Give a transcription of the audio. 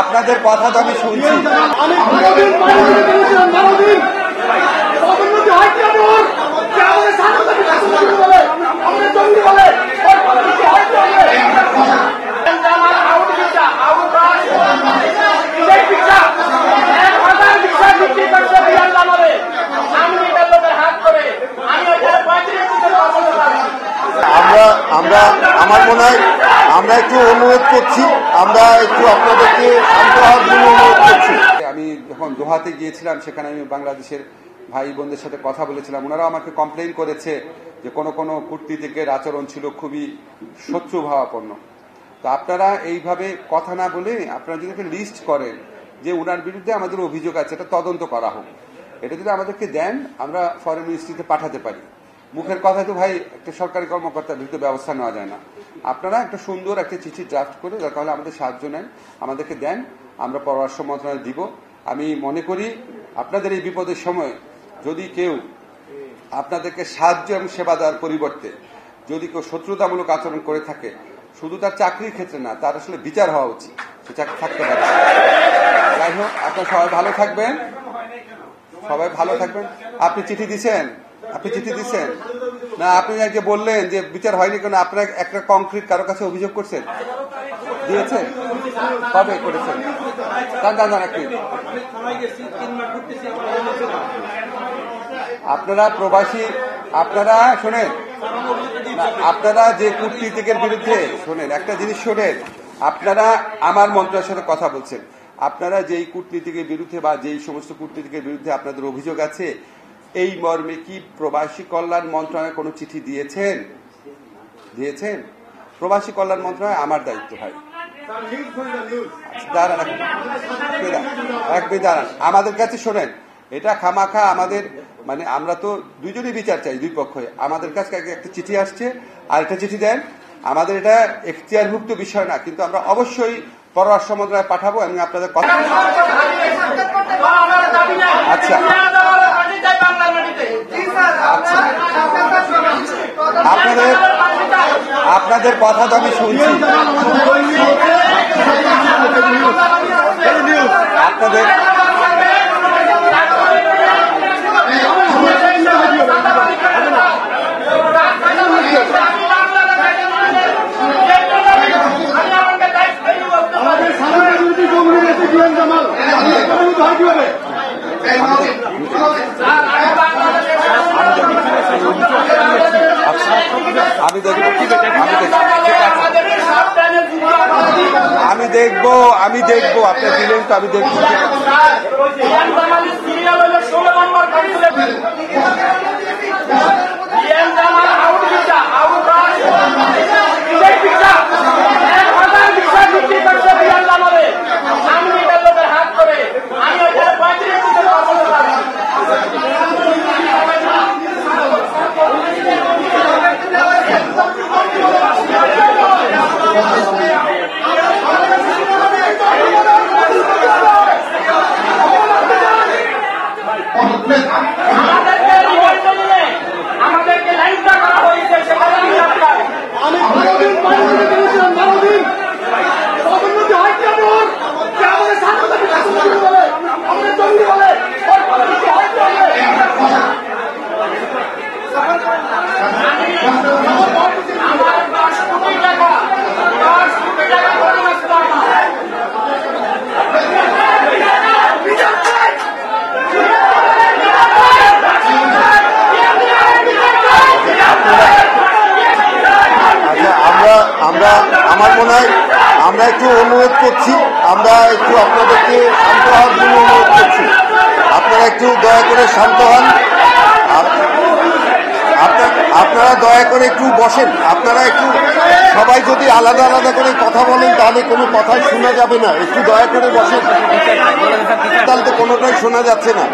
আপনাদের কথা তো আমি শুনছি। আমার মনে হয় আমরা একটু অনুরোধ করছি, আমরা একটু আপনাদেরকে শান্ত হওয়ার জন্য অনুরোধ করছি। আমি যখন দোহাতে গিয়েছিলাম সেখানে আমি বাংলাদেশের ভাই বোনদের সাথে কথা বলেছিলাম, ওনারাও আমাকে কমপ্লেইন করেছে যে কোনো কূটনীতিকের আচরণ ছিল খুবই শত্রুভাবাপন্ন। তো আপনারা এইভাবে কথা না বলে আপনারা যদি একটা লিস্ট করেন যে ওনার বিরুদ্ধে আমাদের অভিযোগ আছে, এটা তদন্ত করা হোক, এটা যদি আমাদেরকে দেন আমরা ফরেন মিনিস্ট্রিতে পাঠাতে পারি। মুখের কথা তো ভাই একটা সরকারি কর্মকর্তার বিরুদ্ধে ব্যবস্থা নেওয়া যায় না। আপনারা একটা সুন্দর একটা চিঠি ড্রাফট করে দরকার হলে আমাদের সাহায্য নেন, আমাদেরকে দেন, আমরা পররাষ্ট্র মন্ত্রণালয়ে দিব। আমি মনে করি আপনাদের এই বিপদের সময় যদি কেউ আপনাদেরকে সাহায্য এবং সেবা দেওয়ার পরিবর্তে যদি কেউ শত্রুতামূলক আচরণ করে থাকে, শুধু তার চাকরির ক্ষেত্রে না, তার আসলে বিচার হওয়া উচিত, সে চাকরি থাকতে পারে। যাই হোক, আপনারা সবাই ভালো থাকবেন, সবাই ভালো থাকবেন। আপনি চিঠি দিচ্ছেন না? আপনি যে বললেন যে বিচার হয়নি কেন, আপনার একটা কংক্রিট কারো কাছে অভিযোগ করছেন, দিয়েছেন, কবে করেছেন? আপনারা প্রবাসী, আপনারা শোনেন, আপনারা যে কূটনীতিকের বিরুদ্ধে শোনেন, একটা জিনিস শোনেন, আপনারা আমার মন্ত্রণালয়ের সাথে কথা বলছেন, আপনারা যেই কূটনীতিকের বিরুদ্ধে বা যেই সমস্ত কূটনীতিকের বিরুদ্ধে আপনাদের অভিযোগ আছে, এই মর্মে কি প্রবাসী কল্যাণ মন্ত্রণালয় কোনো চিঠি দিয়েছেন? প্রবাসী কল্যাণ মন্ত্রণালয় আমার দায়িত্ব হয়। দাঁড়ান, আমাদের কাছে শোনেন, এটা খামাখা আমাদের মানে আমরা তো দুইজনই বিচার চাই, দুই পক্ষে। আমাদের কাছে একটা চিঠি আসছে, আর একটা চিঠি দেন। আমাদের এটা এখতিয়ারভুক্ত বিষয় না, কিন্তু আমরা অবশ্যই পররাষ্ট্র মন্ত্রণালয়ে পাঠাবো এবং আপনাদের কথা। আচ্ছা, আপনাদের কথা তো আমি শুনছি। আপনাদের আমি দেখবো আপনার দিলেন তো, আমি দেখবো। আমার মনে হয় আমরা একটু অনুরোধ করছি, আমরা একটু আপনাদেরকে শান্ত হওয়ার জন্য অনুরোধ করছি। আপনারা একটু দয়া করে শান্ত হন, আপনারা দয়া করে একটু বসেন। আপনারা একটু সবাই যদি আলাদা আলাদা করে কথা বলেন তাহলে কোনো কথাই শোনা যাবে না। একটু দয়া করে বসেন, তাহলে তো কোনোটাই শোনা যাচ্ছে না।